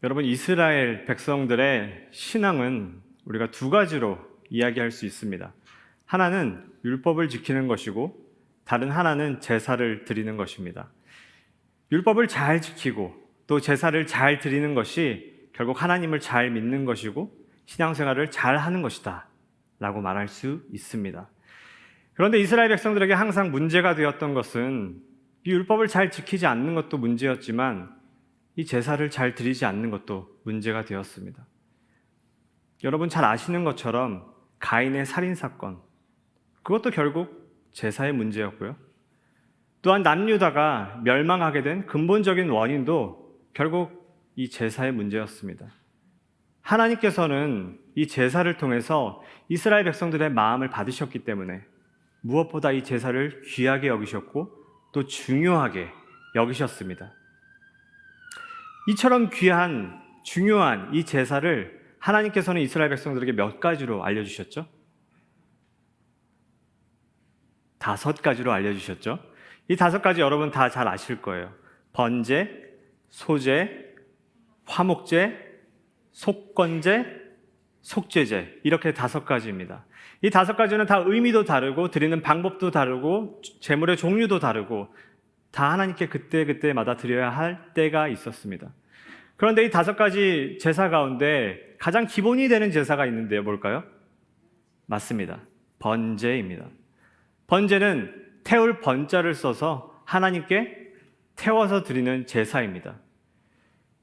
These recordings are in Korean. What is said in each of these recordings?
여러분, 이스라엘 백성들의 신앙은 우리가 두 가지로 이야기할 수 있습니다. 하나는 율법을 지키는 것이고 다른 하나는 제사를 드리는 것입니다. 율법을 잘 지키고 또 제사를 잘 드리는 것이 결국 하나님을 잘 믿는 것이고 신앙생활을 잘 하는 것이다 라고 말할 수 있습니다. 그런데 이스라엘 백성들에게 항상 문제가 되었던 것은 이 율법을 잘 지키지 않는 것도 문제였지만 이 제사를 잘 드리지 않는 것도 문제가 되었습니다. 여러분 잘 아시는 것처럼 가인의 살인사건, 그것도 결국 제사의 문제였고요. 또한 남유다가 멸망하게 된 근본적인 원인도 결국 이 제사의 문제였습니다. 하나님께서는 이 제사를 통해서 이스라엘 백성들의 마음을 받으셨기 때문에 무엇보다 이 제사를 귀하게 여기셨고 또 중요하게 여기셨습니다. 이처럼 귀한, 중요한 이 제사를 하나님께서는 이스라엘 백성들에게 몇 가지로 알려주셨죠? 5가지로 알려주셨죠? 이 5가지 여러분 다 잘 아실 거예요. 번제, 소제, 화목제, 속건제, 속죄제, 이렇게 5가지입니다. 이 5가지는 다 의미도 다르고 드리는 방법도 다르고 제물의 종류도 다르고 다 하나님께 그때그때마다 드려야 할 때가 있었습니다. 그런데 이 5가지 제사 가운데 가장 기본이 되는 제사가 있는데요. 뭘까요? 맞습니다. 번제입니다. 번제는 태울 번자를 써서 하나님께 태워서 드리는 제사입니다.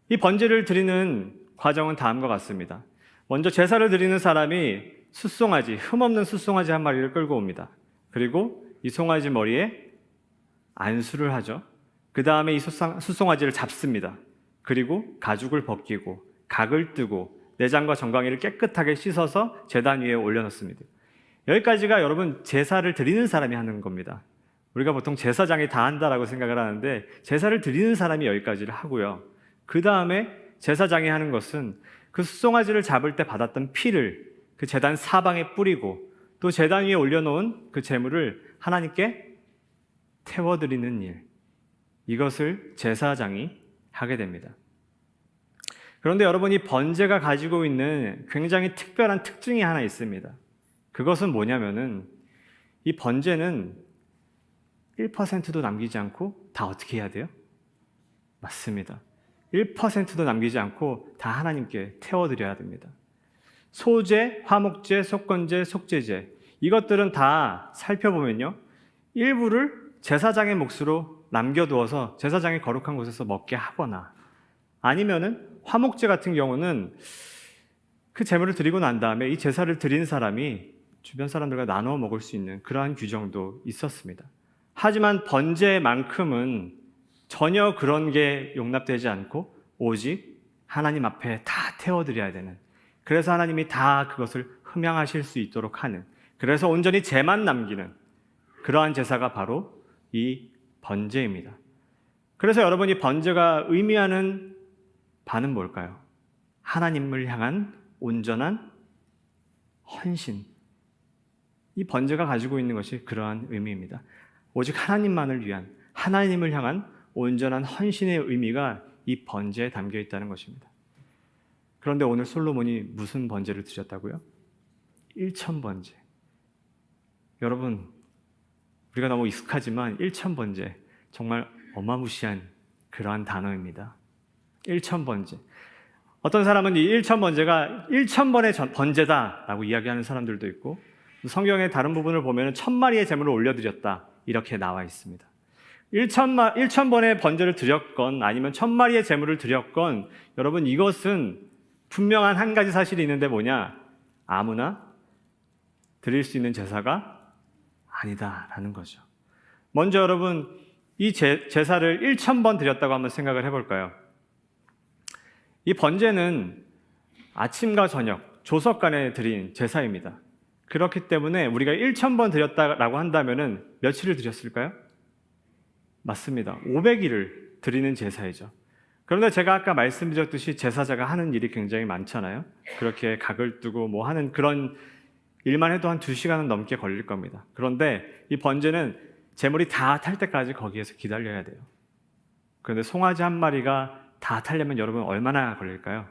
이 번제를 드리는 과정은 다음과 같습니다. 먼저 제사를 드리는 사람이 숫송아지, 흠없는 숫송아지 한 마리를 끌고 옵니다. 그리고 이 송아지 머리에 안수를 하죠. 그 다음에 이 숫송아지를 잡습니다. 그리고 가죽을 벗기고 각을 뜨고 내장과 정강이를 깨끗하게 씻어서 제단 위에 올려놓습니다. 여기까지가 여러분 제사를 드리는 사람이 하는 겁니다. 우리가 보통 제사장이 다 한다라고 생각을 하는데 제사를 드리는 사람이 여기까지를 하고요. 그 다음에 제사장이 하는 것은 그 숫송아지를 잡을 때 받았던 피를 그 제단 사방에 뿌리고 또 제단 위에 올려놓은 그 제물을 하나님께 태워드리는 일, 이것을 제사장이 하게 됩니다. 그런데 여러분, 이 번제가 가지고 있는 굉장히 특별한 특징이 하나 있습니다. 그것은 뭐냐면은 이 번제는 1%도 남기지 않고 다 어떻게 해야 돼요? 맞습니다. 1%도 남기지 않고 다 하나님께 태워드려야 됩니다. 소제, 화목제, 속건제, 속죄제, 이것들은 다 살펴보면요, 일부를 제사장의 몫으로 남겨두어서 제사장이 거룩한 곳에서 먹게 하거나 아니면은 화목제 같은 경우는 그 제물을 드리고 난 다음에 이 제사를 드린 사람이 주변 사람들과 나눠 먹을 수 있는 그러한 규정도 있었습니다. 하지만 번제만큼은 전혀 그런 게 용납되지 않고 오직 하나님 앞에 다 태워드려야 되는, 그래서 하나님이 다 그것을 흠양하실 수 있도록 하는, 그래서 온전히 제만 남기는 그러한 제사가 바로 이 번제입니다. 그래서 여러분이 번제가 의미하는 바는 뭘까요? 하나님을 향한 온전한 헌신. 이 번제가 가지고 있는 것이 그러한 의미입니다. 오직 하나님만을 위한, 하나님을 향한 온전한 헌신의 의미가 이 번제에 담겨 있다는 것입니다. 그런데 오늘 솔로몬이 무슨 번제를 드렸다고요? 1,000번제. 여러분, 우리가 너무 익숙하지만 1,000번제, 정말 어마무시한 그러한 단어입니다. 1,000번제. 어떤 사람은 이 1,000번제가 1,000번의 번제다라고 이야기하는 사람들도 있고, 성경의 다른 부분을 보면 1,000마리의 제물을 올려드렸다 이렇게 나와 있습니다. 1,000번의 번제를 드렸건 아니면 1,000마리의 제물을 드렸건, 여러분 이것은 분명한 한 가지 사실이 있는데 뭐냐? 아무나 드릴 수 있는 제사가 아니다라는 거죠. 먼저 여러분, 이 제사를 1,000번 드렸다고 한번 생각을 해볼까요? 이 번제는 아침과 저녁, 조석간에 드린 제사입니다. 그렇기 때문에 우리가 1,000번 드렸다라고 한다면은 며칠을 드렸을까요? 맞습니다. 500일을 드리는 제사이죠. 그런데 제가 아까 말씀드렸듯이 제사자가 하는 일이 굉장히 많잖아요. 그렇게 각을 뜨고 뭐 하는 그런 일만 해도 한 2시간은 넘게 걸릴 겁니다. 그런데 이 번제는 제물이 다 탈 때까지 거기에서 기다려야 돼요. 그런데 송아지 한 마리가 다 타려면 여러분 얼마나 걸릴까요?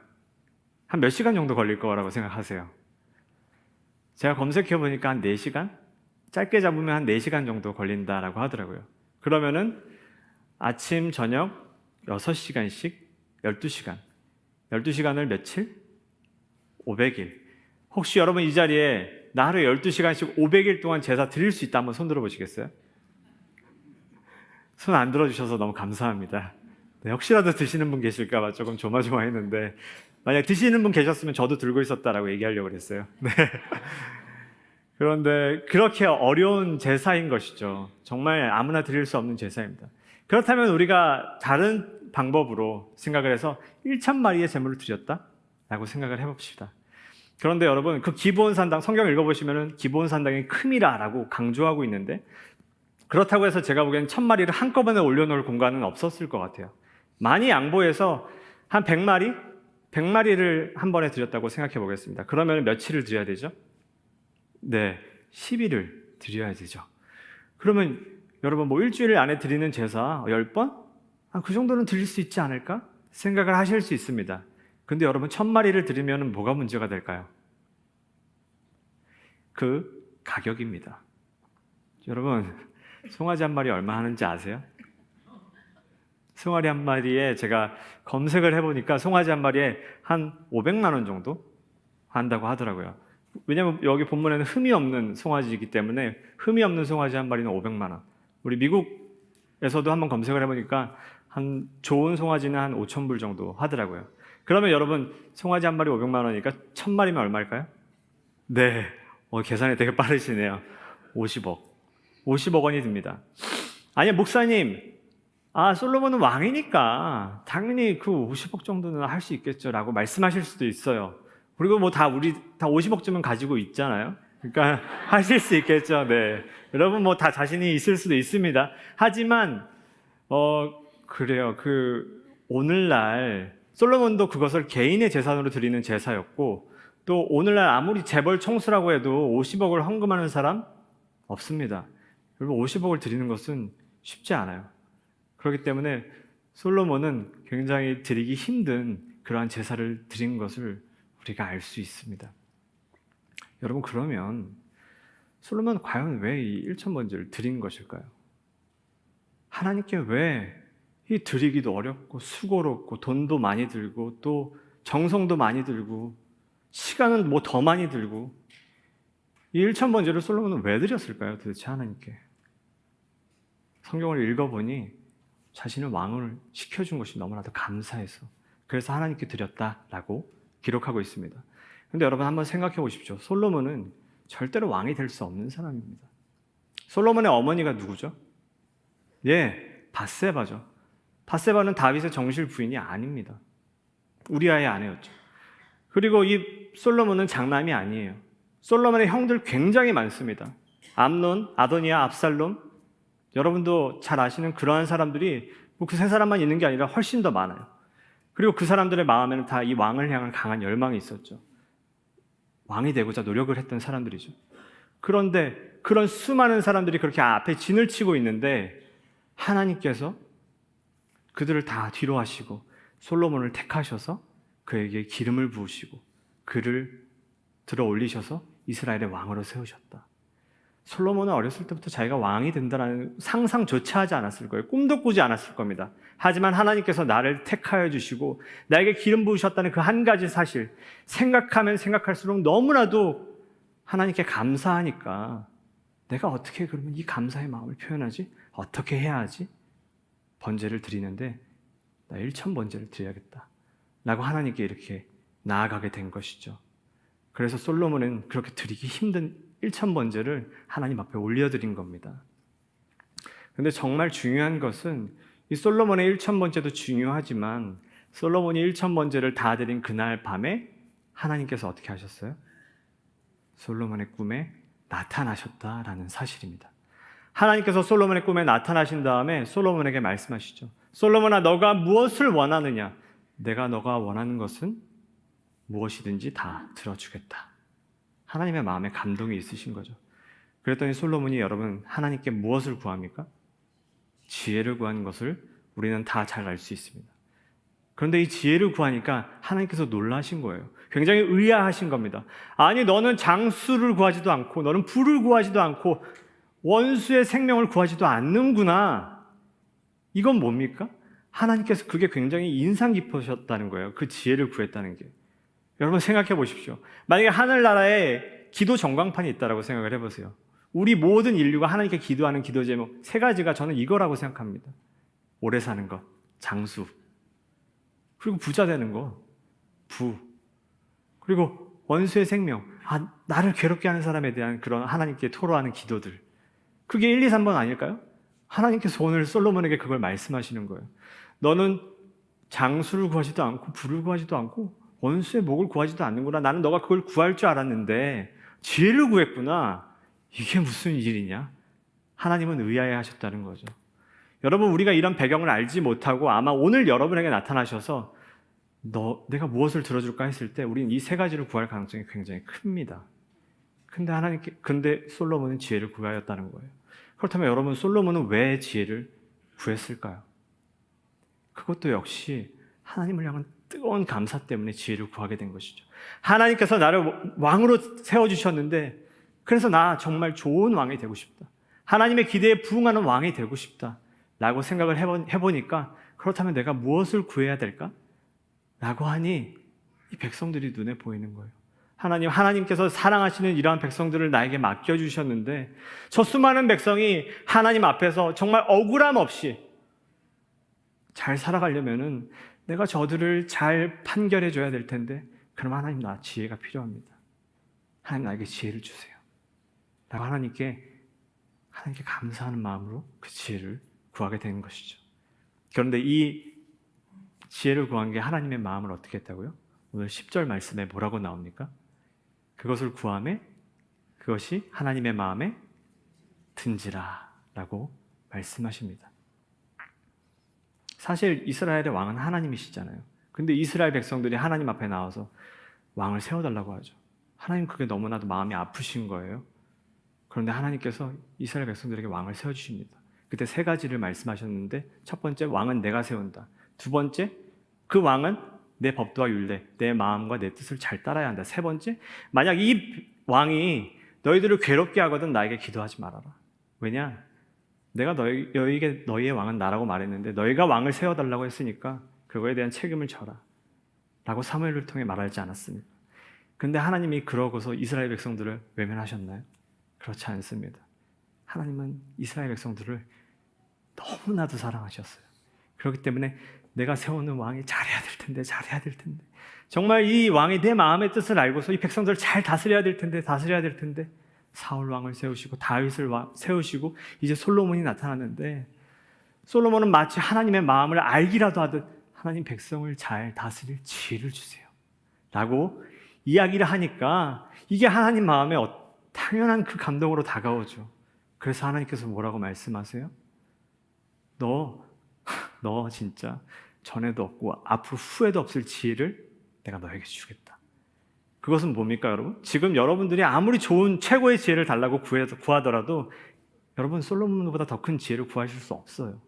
한 몇 시간 정도 걸릴 거라고 생각하세요? 제가 검색해 보니까 한 4시간? 짧게 잡으면 한 4시간 정도 걸린다라고 하더라고요. 그러면은 아침, 저녁 6시간씩 12시간. 12시간을 며칠? 500일. 혹시 여러분 이 자리에 나 하루에 12시간씩 500일 동안 제사 드릴 수 있다 한번 손 들어 보시겠어요? 손 안 들어주셔서 너무 감사합니다. 네, 혹시라도 드시는 분 계실까 봐 조금 조마조마했는데 만약 드시는 분 계셨으면 저도 들고 있었다라고 얘기하려고 그랬어요. 네. 그런데 그렇게 어려운 제사인 것이죠. 정말 아무나 드릴 수 없는 제사입니다. 그렇다면 우리가 다른 방법으로 생각을 해서 1,000마리의 제물을 드렸다라고 생각을 해봅시다. 그런데 여러분 그 기브온 산당 성경 읽어보시면 기브온 산당이 큼이라라고 강조하고 있는데 그렇다고 해서 제가 보기엔 1,000마리를 한꺼번에 올려놓을 공간은 없었을 것 같아요. 많이 양보해서 한 100마리? 100마리를 한 번에 드렸다고 생각해 보겠습니다. 그러면 며칠을 드려야 되죠? 네, 10일을 드려야 되죠. 그러면 여러분 뭐 일주일 안에 드리는 제사 10번? 그 정도는 드릴 수 있지 않을까? 생각을 하실 수 있습니다. 근데 여러분 1,000마리를 드리면 뭐가 문제가 될까요? 그 가격입니다. 여러분 송아지 한 마리 얼마 하는지 아세요? 송아지 한 마리에 제가 검색을 해보니까 송아지 한 마리에 한 500만 원 정도 한다고 하더라고요. 왜냐면 여기 본문에는 흠이 없는 송아지이기 때문에 흠이 없는 송아지 한 마리는 500만 원. 우리 미국에서도 한번 검색을 해보니까 한 좋은 송아지는 한 5,000불 정도 하더라고요. 그러면 여러분 송아지 한 마리 500만 원이니까 1,000마리면 얼마일까요? 네, 계산이 되게 빠르시네요. 50억 원이 듭니다. 아니 목사님, 솔로몬은 왕이니까 당연히 그 50억 정도는 할 수 있겠죠 라고 말씀하실 수도 있어요. 그리고 뭐 우리 다 50억쯤은 가지고 있잖아요. 그러니까 하실 수 있겠죠. 네, 여러분 뭐 다 자신이 있을 수도 있습니다. 하지만 그래요. 오늘날 솔로몬도 그것을 개인의 재산으로 드리는 제사였고 또 오늘날 아무리 재벌 총수라고 해도 50억을 헌금하는 사람 없습니다. 여러분 50억을 드리는 것은 쉽지 않아요. 그렇기 때문에 솔로몬은 굉장히 드리기 힘든 그러한 제사를 드린 것을 우리가 알 수 있습니다. 여러분 그러면 솔로몬은 과연 왜 이 1,000번제를 드린 것일까요? 하나님께 왜 이 드리기도 어렵고 수고롭고 돈도 많이 들고 또 정성도 많이 들고 시간은 뭐 더 많이 들고 이 1,000번제를 솔로몬은 왜 드렸을까요? 도대체 하나님께. 성경을 읽어보니 자신을 왕을 시켜준 것이 너무나도 감사해서 그래서 하나님께 드렸다라고 기록하고 있습니다. 그런데 여러분 한번 생각해 보십시오. 솔로몬은 절대로 왕이 될 수 없는 사람입니다. 솔로몬의 어머니가 누구죠? 예, 밧세바죠. 밧세바는 다윗의 정실 부인이 아닙니다. 우리아의 아내였죠. 그리고 이 솔로몬은 장남이 아니에요. 솔로몬의 형들 굉장히 많습니다. 암논, 아도니아, 압살롬. 여러분도 잘 아시는 그러한 사람들이 그 세 사람만 있는 게 아니라 훨씬 더 많아요. 그리고 그 사람들의 마음에는 다 이 왕을 향한 강한 열망이 있었죠. 왕이 되고자 노력을 했던 사람들이죠. 그런데 그런 수많은 사람들이 그렇게 앞에 진을 치고 있는데 하나님께서 그들을 다 뒤로 하시고 솔로몬을 택하셔서 그에게 기름을 부으시고 그를 들어 올리셔서 이스라엘의 왕으로 세우셨다. 솔로몬은 어렸을 때부터 자기가 왕이 된다는 상상조차 하지 않았을 거예요. 꿈도 꾸지 않았을 겁니다. 하지만 하나님께서 나를 택하여 주시고 나에게 기름 부으셨다는 그 한 가지 사실, 생각하면 생각할수록 너무나도 하나님께 감사하니까 내가 어떻게 그러면 이 감사의 마음을 표현하지? 어떻게 해야 하지? 번제를 드리는데 나 1,000번제를 드려야겠다 라고 하나님께 이렇게 나아가게 된 것이죠. 그래서 솔로몬은 그렇게 드리기 힘든 1,000번제를 하나님 앞에 올려드린 겁니다. 그런데 정말 중요한 것은 이 솔로몬의 1,000번제도 중요하지만 솔로몬이 1,000번제를 다 드린 그날 밤에 하나님께서 어떻게 하셨어요? 솔로몬의 꿈에 나타나셨다라는 사실입니다. 하나님께서 솔로몬의 꿈에 나타나신 다음에 솔로몬에게 말씀하시죠. 솔로몬아, 너가 무엇을 원하느냐? 내가 너가 원하는 것은 무엇이든지 다 들어주겠다. 하나님의 마음에 감동이 있으신 거죠. 그랬더니 솔로몬이 여러분 하나님께 무엇을 구합니까? 지혜를 구하는 것을 우리는 다 잘 알 수 있습니다. 그런데 이 지혜를 구하니까 하나님께서 놀라신 거예요. 굉장히 의아하신 겁니다. 아니, 너는 장수를 구하지도 않고 너는 부를 구하지도 않고 원수의 생명을 구하지도 않는구나. 이건 뭡니까? 하나님께서 그게 굉장히 인상 깊으셨다는 거예요. 그 지혜를 구했다는 게. 여러분 생각해 보십시오. 만약에 하늘나라에 기도 전광판이 있다라고 생각을 해보세요. 우리 모든 인류가 하나님께 기도하는 기도 제목 세 가지가 저는 이거라고 생각합니다. 오래 사는 것, 장수, 그리고 부자 되는 것, 부, 그리고 원수의 생명, 나를 괴롭게 하는 사람에 대한 그런 하나님께 토로하는 기도들. 그게 1, 2, 3번 아닐까요? 하나님께서 오늘 솔로몬에게 그걸 말씀하시는 거예요. 너는 장수를 구하지도 않고 부를 구하지도 않고 원수의 목을 구하지도 않는구나. 나는 너가 그걸 구할 줄 알았는데 지혜를 구했구나. 이게 무슨 일이냐? 하나님은 의아해 하셨다는 거죠. 여러분, 우리가 이런 배경을 알지 못하고 아마 오늘 여러분에게 나타나셔서 내가 무엇을 들어줄까 했을 때 우리는 이 세 가지를 구할 가능성이 굉장히 큽니다. 근데 솔로몬은 지혜를 구하였다는 거예요. 그렇다면 여러분, 솔로몬은 왜 지혜를 구했을까요? 그것도 역시 하나님을 향한 뜨거운 감사 때문에 지혜를 구하게 된 것이죠. 하나님께서 나를 왕으로 세워주셨는데 그래서 나 정말 좋은 왕이 되고 싶다. 하나님의 기대에 부응하는 왕이 되고 싶다. 라고 생각을 해보니까 그렇다면 내가 무엇을 구해야 될까? 라고 하니 이 백성들이 눈에 보이는 거예요. 하나님께서 사랑하시는 이러한 백성들을 나에게 맡겨주셨는데 저 수많은 백성이 하나님 앞에서 정말 억울함 없이 잘 살아가려면은 내가 저들을 잘 판결해 줘야 될 텐데 그럼 하나님, 나 지혜가 필요합니다. 하나님, 나에게 지혜를 주세요. 라고 하나님께 감사하는 마음으로 그 지혜를 구하게 되는 것이죠. 그런데 이 지혜를 구한 게 하나님의 마음을 어떻게 했다고요? 오늘 10절 말씀에 뭐라고 나옵니까? 그것을 구하매 그것이 하나님의 마음에 든지라 라고 말씀하십니다. 사실 이스라엘의 왕은 하나님이시잖아요. 근데 이스라엘 백성들이 하나님 앞에 나와서 왕을 세워달라고 하죠. 하나님, 그게 너무나도 마음이 아프신 거예요. 그런데 하나님께서 이스라엘 백성들에게 왕을 세워주십니다. 그때 세 가지를 말씀하셨는데 첫 번째, 왕은 내가 세운다. 두 번째, 그 왕은 내 법도와 율례, 내 마음과 내 뜻을 잘 따라야 한다. 세 번째, 만약 이 왕이 너희들을 괴롭게 하거든 나에게 기도하지 말아라. 왜냐? 내가 너희에게 너희의 왕은 나라고 말했는데 너희가 왕을 세워달라고 했으니까 그거에 대한 책임을 져라. 라고 사무엘을 통해 말하지 않았습니까? 근데 하나님이 그러고서 이스라엘 백성들을 외면하셨나요? 그렇지 않습니다. 하나님은 이스라엘 백성들을 너무나도 사랑하셨어요. 그렇기 때문에 내가 세우는 왕이 잘해야 될 텐데 정말 이 왕이 내 마음의 뜻을 알고서 이 백성들을 잘 다스려야 될 텐데 사울 왕을 세우시고 다윗을 세우시고 이제 솔로몬이 나타났는데 솔로몬은 마치 하나님의 마음을 알기라도 하듯 하나님, 백성을 잘 다스릴 지혜를 주세요 라고 이야기를 하니까 이게 하나님 마음에 당연한 그 감동으로 다가오죠. 그래서 하나님께서 뭐라고 말씀하세요? 너 진짜 전에도 없고 앞으로 후에도 없을 지혜를 내가 너에게 주겠다. 그것은 뭡니까, 여러분? 지금 여러분들이 아무리 좋은 최고의 지혜를 달라고 구하더라도 여러분, 솔로몬보다 더 큰 지혜를 구하실 수 없어요.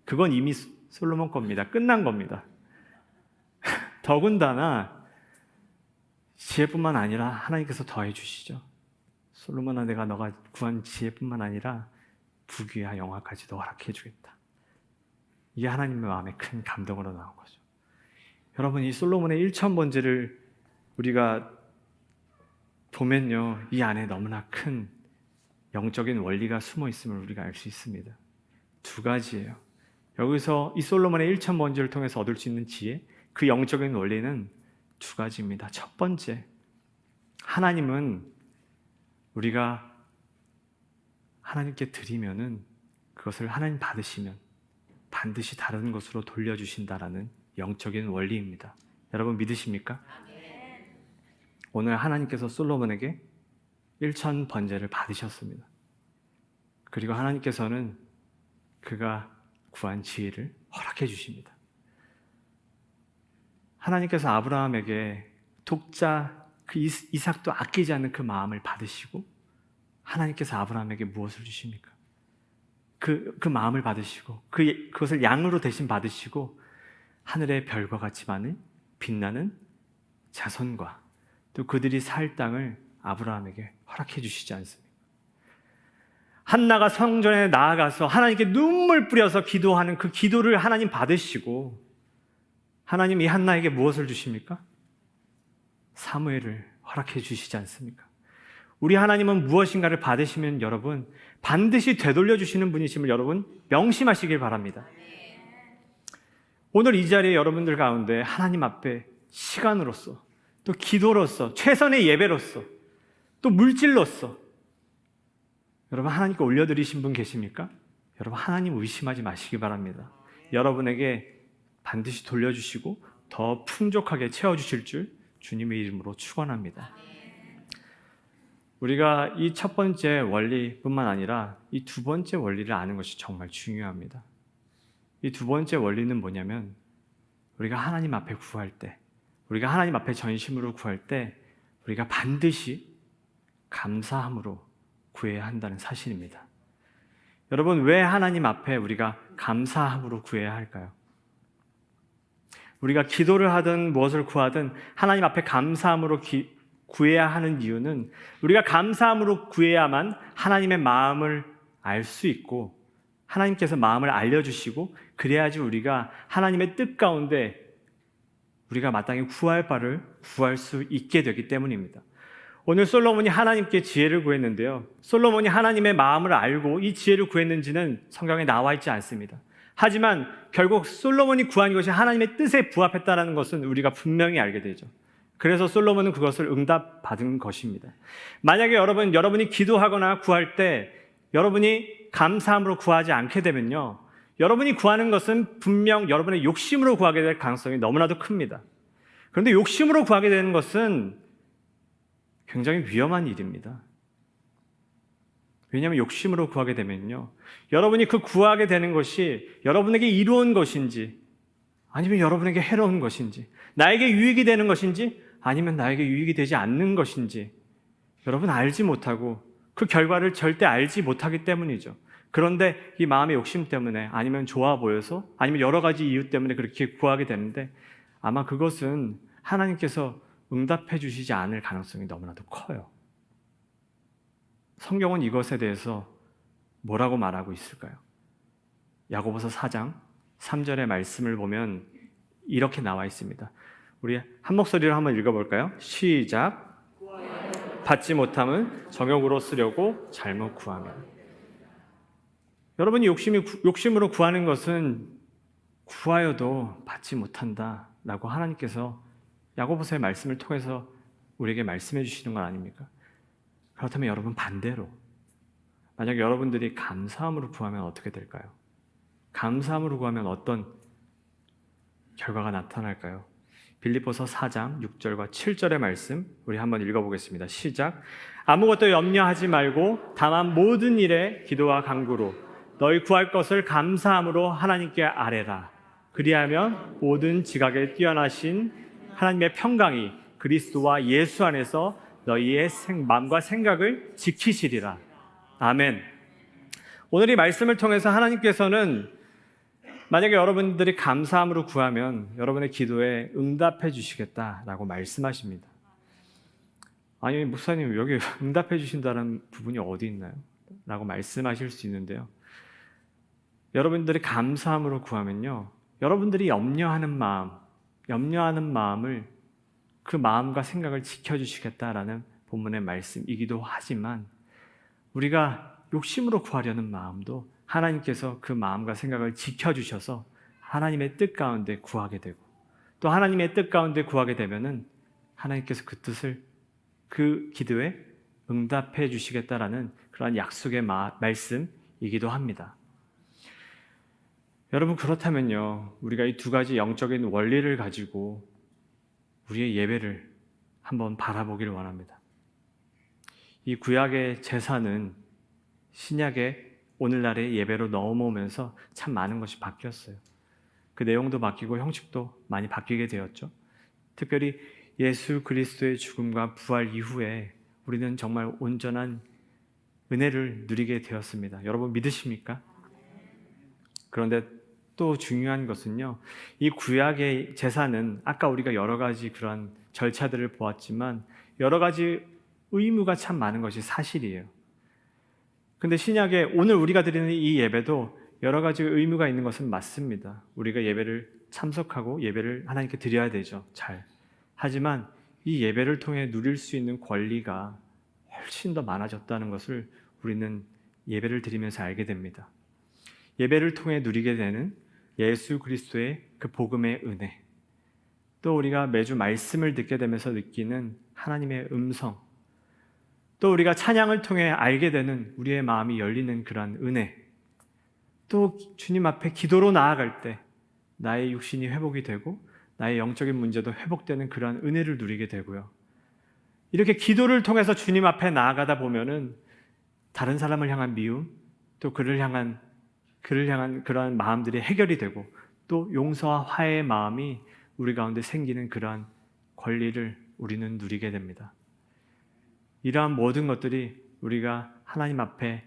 그건 이미 솔로몬 겁니다. 끝난 겁니다. 더군다나 지혜뿐만 아니라 하나님께서 더해 주시죠. 솔로몬아, 내가 너가 구한 지혜뿐만 아니라 부귀와 영화까지도 허락해 주겠다. 이게 하나님의 마음에 큰 감동으로 나온 거죠. 여러분, 이 솔로몬의 1,000번제를 우리가 보면요, 이 안에 너무나 큰 영적인 원리가 숨어 있음을 우리가 알 수 있습니다. 두 가지예요. 여기서 이 솔로몬의 1,000번제를 통해서 얻을 수 있는 지혜, 그 영적인 원리는 두 가지입니다. 첫 번째, 하나님은 우리가 하나님께 드리면은 그것을 하나님 받으시면 반드시 다른 것으로 돌려주신다라는 영적인 원리입니다. 여러분 믿으십니까? 오늘 하나님께서 솔로몬에게 1,000번제를 받으셨습니다. 그리고 하나님께서는 그가 구한 지혜를 허락해 주십니다. 하나님께서 아브라함에게 독자 그 이삭도 아끼지 않는 그 마음을 받으시고 하나님께서 아브라함에게 무엇을 주십니까? 그 마음을 받으시고 그것을 양으로 대신 받으시고 하늘의 별과 같이 많은 빛나는 자손과 또 그들이 살 땅을 아브라함에게 허락해 주시지 않습니까? 한나가 성전에 나아가서 하나님께 눈물 뿌려서 기도하는 그 기도를 하나님 받으시고 하나님 이 한나에게 무엇을 주십니까? 사무엘을 허락해 주시지 않습니까? 우리 하나님은 무엇인가를 받으시면 여러분 반드시 되돌려 주시는 분이심을 여러분 명심하시길 바랍니다. 오늘 이 자리에 여러분들 가운데 하나님 앞에 시간으로서 또 기도로서 최선의 예배로서 또 물질로서 여러분 하나님께 올려드리신 분 계십니까? 여러분 하나님 의심하지 마시기 바랍니다. 여러분에게 반드시 돌려주시고 더 풍족하게 채워주실 줄 주님의 이름으로 축원합니다. 우리가 이 첫 번째 원리뿐만 아니라 이 두 번째 원리를 아는 것이 정말 중요합니다. 이 두 번째 원리는 뭐냐면 우리가 하나님 앞에 구할 때, 우리가 하나님 앞에 전심으로 구할 때 우리가 반드시 감사함으로 구해야 한다는 사실입니다. 여러분 왜 하나님 앞에 우리가 감사함으로 구해야 할까요? 우리가 기도를 하든 무엇을 구하든 하나님 앞에 감사함으로 구해야 하는 이유는 우리가 감사함으로 구해야만 하나님의 마음을 알 수 있고 하나님께서 마음을 알려주시고 그래야지 우리가 하나님의 뜻 가운데 우리가 마땅히 구할 바를 구할 수 있게 되기 때문입니다. 오늘 솔로몬이 하나님께 지혜를 구했는데요. 솔로몬이 하나님의 마음을 알고 이 지혜를 구했는지는 성경에 나와 있지 않습니다. 하지만 결국 솔로몬이 구한 것이 하나님의 뜻에 부합했다는 것은 우리가 분명히 알게 되죠. 그래서 솔로몬은 그것을 응답받은 것입니다. 만약에 여러분이 기도하거나 구할 때 여러분이 감사함으로 구하지 않게 되면요. 여러분이 구하는 것은 분명 여러분의 욕심으로 구하게 될 가능성이 너무나도 큽니다. 그런데 욕심으로 구하게 되는 것은 굉장히 위험한 일입니다. 왜냐하면 욕심으로 구하게 되면요. 여러분이 그 구하게 되는 것이 여러분에게 이로운 것인지 아니면 여러분에게 해로운 것인지 나에게 유익이 되는 것인지 아니면 나에게 유익이 되지 않는 것인지 여러분 알지 못하고 그 결과를 절대 알지 못하기 때문이죠. 그런데 이 마음의 욕심 때문에 아니면 좋아 보여서 아니면 여러 가지 이유 때문에 그렇게 구하게 되는데 아마 그것은 하나님께서 응답해 주시지 않을 가능성이 너무나도 커요. 성경은 이것에 대해서 뭐라고 말하고 있을까요? 야고보서 4장 3절의 말씀을 보면 이렇게 나와 있습니다. 우리 한 목소리로 한번 읽어볼까요? 시작. 받지 못함은 정욕으로 쓰려고 잘못 구하며. 여러분이 욕심으로 구하는 것은 구하여도 받지 못한다라고 하나님께서 야고보서의 말씀을 통해서 우리에게 말씀해 주시는 건 아닙니까? 그렇다면 여러분 반대로 만약에 여러분들이 감사함으로 구하면 어떻게 될까요? 감사함으로 구하면 어떤 결과가 나타날까요? 빌립보서 4장 6절과 7절의 말씀 우리 한번 읽어보겠습니다. 시작. 아무것도 염려하지 말고 다만 모든 일에 기도와 간구로 너희 구할 것을 감사함으로 하나님께 아뢰라. 그리하면 모든 지각에 뛰어나신 하나님의 평강이 그리스도와 예수 안에서 너희의 마음과 생각을 지키시리라. 아멘. 오늘 이 말씀을 통해서 하나님께서는 만약에 여러분들이 감사함으로 구하면 여러분의 기도에 응답해 주시겠다라고 말씀하십니다. 아니 목사님 여기 응답해 주신다는 부분이 어디 있나요? 라고 말씀하실 수 있는데요. 여러분들이 감사함으로 구하면요. 여러분들이 염려하는 마음을 그 마음과 생각을 지켜주시겠다라는 본문의 말씀이기도 하지만 우리가 욕심으로 구하려는 마음도 하나님께서 그 마음과 생각을 지켜주셔서 하나님의 뜻 가운데 구하게 되고 또 하나님의 뜻 가운데 구하게 되면은 하나님께서 그 뜻을 그 기도에 응답해 주시겠다라는 그러한 약속의 말씀이기도 합니다. 여러분 그렇다면요. 우리가 이 두 가지 영적인 원리를 가지고 우리의 예배를 한번 바라보기를 원합니다. 이 구약의 제사는 신약의 오늘날의 예배로 넘어오면서 참 많은 것이 바뀌었어요. 그 내용도 바뀌고 형식도 많이 바뀌게 되었죠. 특별히 예수 그리스도의 죽음과 부활 이후에 우리는 정말 온전한 은혜를 누리게 되었습니다. 여러분 믿으십니까? 그런데 또 중요한 것은요, 이 구약의 제사는 아까 우리가 여러 가지 그런 절차들을 보았지만 여러 가지 의무가 참 많은 것이 사실이에요. 근데 신약에 오늘 우리가 드리는 이 예배도 여러 가지 의무가 있는 것은 맞습니다. 우리가 예배를 참석하고 예배를 하나님께 드려야 되죠. 잘. 하지만 이 예배를 통해 누릴 수 있는 권리가 훨씬 더 많아졌다는 것을 우리는 예배를 드리면서 알게 됩니다. 예배를 통해 누리게 되는 예수 그리스도의 그 복음의 은혜, 또 우리가 매주 말씀을 듣게 되면서 느끼는 하나님의 음성, 또 우리가 찬양을 통해 알게 되는 우리의 마음이 열리는 그런 은혜, 또 주님 앞에 기도로 나아갈 때 나의 육신이 회복이 되고 나의 영적인 문제도 회복되는 그런 은혜를 누리게 되고요. 이렇게 기도를 통해서 주님 앞에 나아가다 보면은 다른 사람을 향한 미움, 또 그를 향한 그러한 마음들이 해결이 되고 또 용서와 화해의 마음이 우리 가운데 생기는 그러한 권리를 우리는 누리게 됩니다. 이러한 모든 것들이 우리가 하나님 앞에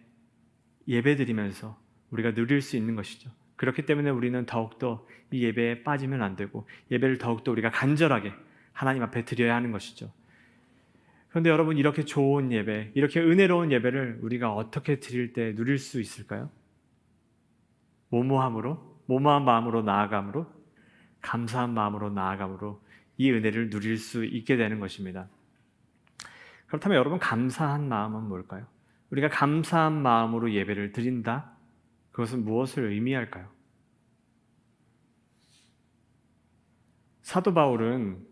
예배드리면서 우리가 누릴 수 있는 것이죠. 그렇기 때문에 우리는 더욱더 이 예배에 빠지면 안 되고 예배를 더욱더 우리가 간절하게 하나님 앞에 드려야 하는 것이죠. 그런데 여러분, 이렇게 좋은 예배, 이렇게 은혜로운 예배를 우리가 어떻게 드릴 때 누릴 수 있을까요? 모모한 마음으로 나아감으로, 감사한 마음으로 나아감으로 이 은혜를 누릴 수 있게 되는 것입니다. 그렇다면 여러분, 감사한 마음은 뭘까요? 우리가 감사한 마음으로 예배를 드린다? 그것은 무엇을 의미할까요? 사도 바울은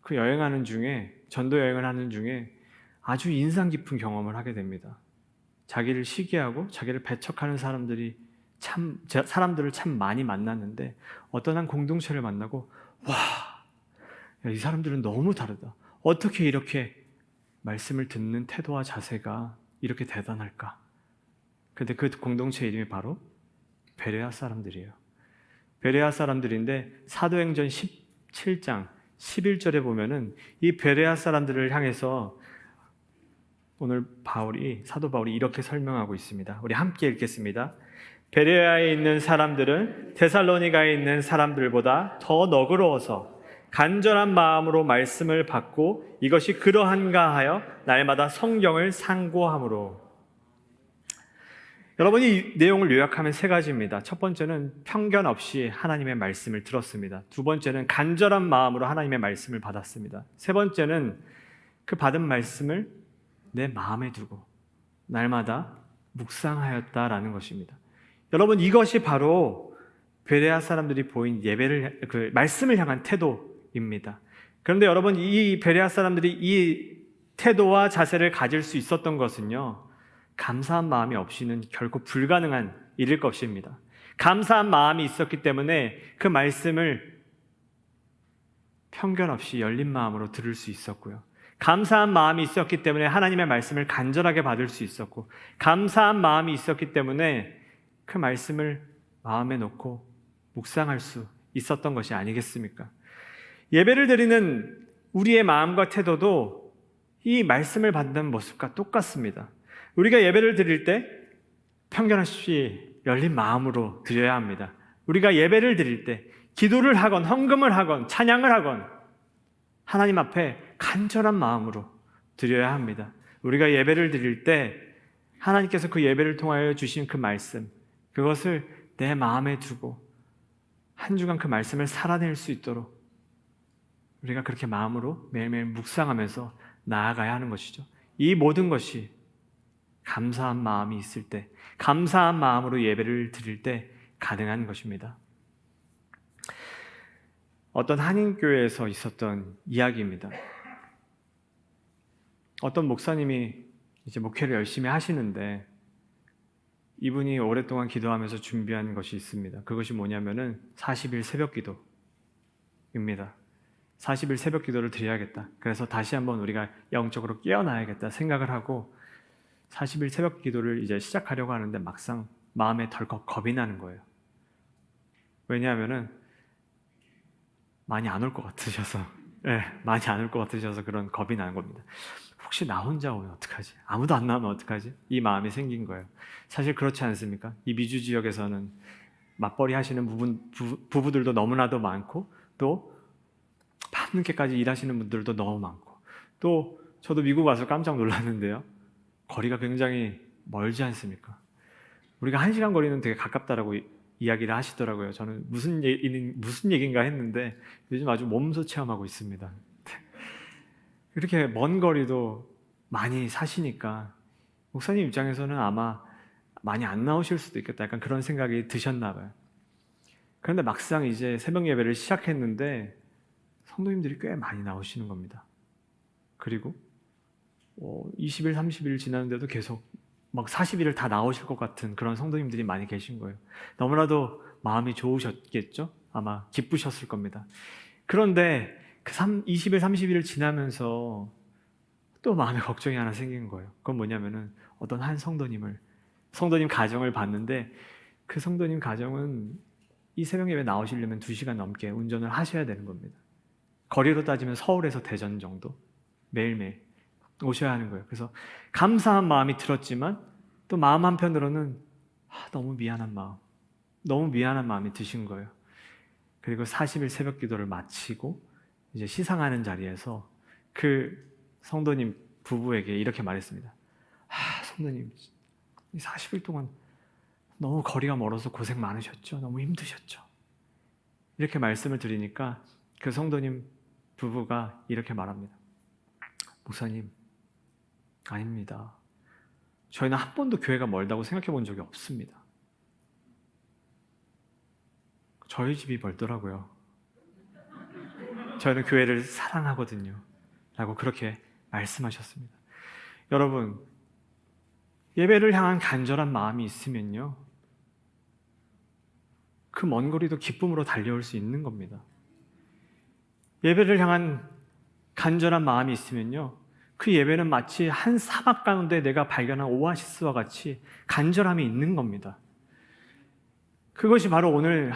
그 여행하는 중에, 전도 여행을 하는 중에 아주 인상 깊은 경험을 하게 됩니다. 자기를 시기하고 자기를 배척하는 사람들을 참 많이 만났는데 어떤 한 공동체를 만나고, 와, 이 사람들은 너무 다르다. 어떻게 이렇게 말씀을 듣는 태도와 자세가 이렇게 대단할까? 근데 그 공동체 이름이 바로 베레아 사람들이에요. 베레아 사람들인데 사도행전 17장 11절에 보면은 이 베레아 사람들을 향해서 오늘 사도 바울이 이렇게 설명하고 있습니다. 우리 함께 읽겠습니다. 베레아에 있는 사람들은 데살로니가에 있는 사람들보다 더 너그러워서 간절한 마음으로 말씀을 받고 이것이 그러한가 하여 날마다 성경을 상고함으로. 여러분, 이 내용을 요약하면 세 가지입니다. 첫 번째는 편견 없이 하나님의 말씀을 들었습니다. 두 번째는 간절한 마음으로 하나님의 말씀을 받았습니다. 세 번째는 그 받은 말씀을 내 마음에 두고 날마다 묵상하였다라는 것입니다. 여러분, 이것이 바로 베레아 사람들이 보인 그 말씀을 향한 태도입니다. 그런데 여러분, 이 베레아 사람들이 이 태도와 자세를 가질 수 있었던 것은요, 감사한 마음이 없이는 결코 불가능한 일일 것입니다. 감사한 마음이 있었기 때문에 그 말씀을 편견 없이 열린 마음으로 들을 수 있었고요. 감사한 마음이 있었기 때문에 하나님의 말씀을 간절하게 받을 수 있었고, 감사한 마음이 있었기 때문에 그 말씀을 마음에 놓고 묵상할 수 있었던 것이 아니겠습니까? 예배를 드리는 우리의 마음과 태도도 이 말씀을 받는 모습과 똑같습니다. 우리가 예배를 드릴 때 편견 없이 열린 마음으로 드려야 합니다. 우리가 예배를 드릴 때 기도를 하건 헌금을 하건 찬양을 하건 하나님 앞에 간절한 마음으로 드려야 합니다. 우리가 예배를 드릴 때 하나님께서 그 예배를 통하여 주신 그 말씀, 그것을 내 마음에 두고 한 주간 그 말씀을 살아낼 수 있도록 우리가 그렇게 마음으로 매일매일 묵상하면서 나아가야 하는 것이죠. 이 모든 것이 감사한 마음이 있을 때, 감사한 마음으로 예배를 드릴 때 가능한 것입니다. 어떤 한인교회에서 있었던 이야기입니다. 어떤 목사님이 이제 목회를 열심히 하시는데 이분이 오랫동안 기도하면서 준비한 것이 있습니다. 그것이 뭐냐면은 40일 새벽 기도입니다. 40일 새벽 기도를 드려야겠다. 그래서 다시 한번 우리가 영적으로 깨어나야겠다 생각을 하고 40일 새벽 기도를 이제 시작하려고 하는데 막상 마음에 덜컥 겁이 나는 거예요. 왜냐하면은 많이 안 올 것 같으셔서, 많이 안 올 것 같으셔서 그런 겁이 나는 겁니다. 혹시 나 혼자 오면 어떡하지? 아무도 안 나오면 어떡하지? 이 마음이 생긴 거예요. 사실 그렇지 않습니까? 이 미주 지역에서는 맞벌이 하시는 부부들도 너무나도 많고, 또 밤늦게까지 일하시는 분들도 너무 많고, 또 저도 미국 와서 깜짝 놀랐는데요, 거리가 굉장히 멀지 않습니까? 우리가 1시간 거리는 되게 가깝다라고 이야기를 하시더라고요. 저는 무슨 얘기인가 했는데 요즘 아주 몸소 체험하고 있습니다. 이렇게 먼 거리도 많이 사시니까 목사님 입장에서는 아마 많이 안 나오실 수도 있겠다, 약간 그런 생각이 드셨나 봐요. 그런데 막상 이제 새벽 예배를 시작했는데 성도님들이 꽤 많이 나오시는 겁니다. 그리고 20일, 30일 지났는데도 계속 막 40일을 다 나오실 것 같은 그런 성도님들이 많이 계신 거예요. 너무나도 마음이 좋으셨겠죠? 아마 기쁘셨을 겁니다. 그런데 그 20일, 30일을 지나면서 또 마음에 걱정이 하나 생긴 거예요. 그건 뭐냐면은 어떤 한 성도님 가정을 봤는데, 그 성도님 가정은 이 새벽 예배 나오시려면 2시간 넘게 운전을 하셔야 되는 겁니다. 거리로 따지면 서울에서 대전 정도 매일매일 오셔야 하는 거예요. 그래서 감사한 마음이 들었지만 또 마음 한편으로는 너무 미안한 마음이 드신 거예요. 그리고 40일 새벽 기도를 마치고 이제 시상하는 자리에서 그 성도님 부부에게 이렇게 말했습니다. 성도님, 40일 동안 너무 거리가 멀어서 고생 많으셨죠? 너무 힘드셨죠? 이렇게 말씀을 드리니까 그 성도님 부부가 이렇게 말합니다. 목사님, 아닙니다. 저희는 한 번도 교회가 멀다고 생각해 본 적이 없습니다. 저희 집이 멀더라고요. 저희는 교회를 사랑하거든요. 라고 그렇게 말씀하셨습니다. 여러분, 예배를 향한 간절한 마음이 있으면요, 그 먼 거리도 기쁨으로 달려올 수 있는 겁니다. 예배를 향한 간절한 마음이 있으면요, 그 예배는 마치 한 사막 가운데 내가 발견한 오아시스와 같이 간절함이 있는 겁니다. 그것이 바로 오늘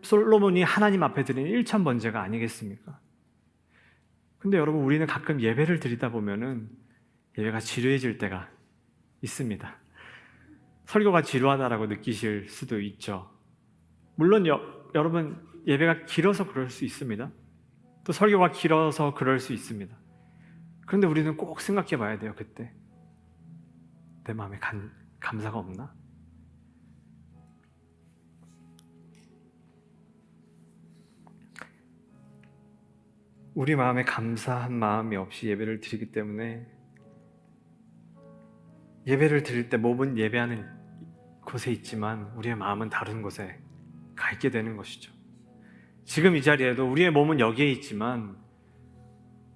솔로몬이 하나님 앞에 드린 1,000번제가 아니겠습니까? 근데 여러분, 우리는 가끔 예배를 드리다 보면은 예배가 지루해질 때가 있습니다. 설교가 지루하다라고 느끼실 수도 있죠. 물론 여러분, 예배가 길어서 그럴 수 있습니다. 또 설교가 길어서 그럴 수 있습니다. 그런데 우리는 꼭 생각해 봐야 돼요. 그때 내 마음에 감사가 없나? 우리 마음에 감사한 마음이 없이 예배를 드리기 때문에 예배를 드릴 때 몸은 예배하는 곳에 있지만 우리의 마음은 다른 곳에 가 있게 되는 것이죠. 지금 이 자리에도 우리의 몸은 여기에 있지만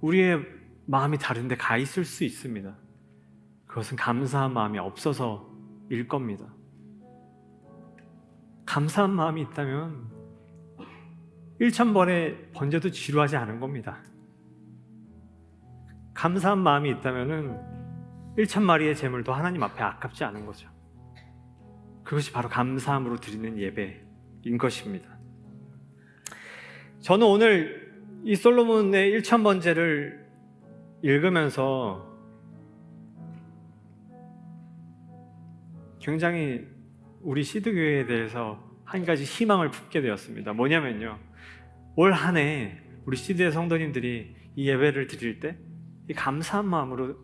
우리의 마음이 다른 데 가 있을 수 있습니다. 그것은 감사한 마음이 없어서일 겁니다. 감사한 마음이 있다면 1,000번의 번제도 지루하지 않은 겁니다. 감사한 마음이 있다면 1,000마리의 제물도 하나님 앞에 아깝지 않은 거죠. 그것이 바로 감사함으로 드리는 예배인 것입니다. 저는 오늘 이 솔로몬의 1,000번제를 읽으면서 굉장히 우리 시드교회에 대해서 한 가지 희망을 품게 되었습니다. 뭐냐면요, 올 한 해 우리 시드의 성도님들이 이 예배를 드릴 때 이 감사한 마음으로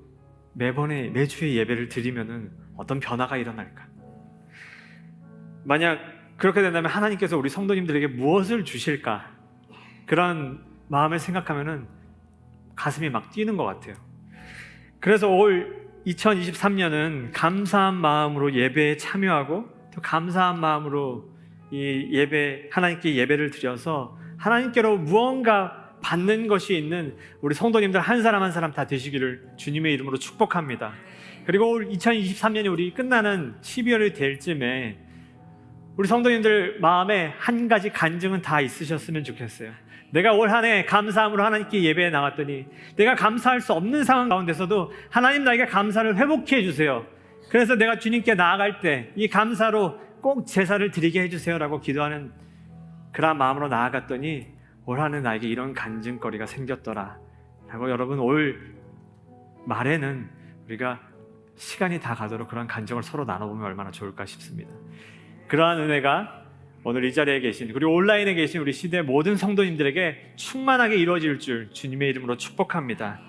매주의 예배를 드리면은 어떤 변화가 일어날까? 만약 그렇게 된다면 하나님께서 우리 성도님들에게 무엇을 주실까? 그런 마음을 생각하면은 가슴이 막 뛰는 것 같아요. 그래서 올 2023년은 감사한 마음으로 예배에 참여하고 또 감사한 마음으로 하나님께 예배를 드려서 하나님께로 무언가 받는 것이 있는 우리 성도님들 한 사람 한 사람 다 되시기를 주님의 이름으로 축복합니다. 그리고 올 2023년이 우리 끝나는 12월이 될 쯤에 우리 성도님들 마음에 한 가지 간증은 다 있으셨으면 좋겠어요. 내가 올 한 해 감사함으로 하나님께 예배에 나왔더니 내가 감사할 수 없는 상황 가운데서도 하나님 나에게 감사를 회복해 주세요. 그래서 내가 주님께 나아갈 때 이 감사로 꼭 제사를 드리게 해주세요라고 기도하는 그런 마음으로 나아갔더니 올 한 해 나에게 이런 간증거리가 생겼더라 라고, 여러분 올 말에는 우리가 시간이 다 가도록 그런 간증을 서로 나눠보면 얼마나 좋을까 싶습니다. 그러한 은혜가 오늘 이 자리에 계신 그리고 온라인에 계신 우리 시대 모든 성도님들에게 충만하게 이루어질 줄 주님의 이름으로 축복합니다.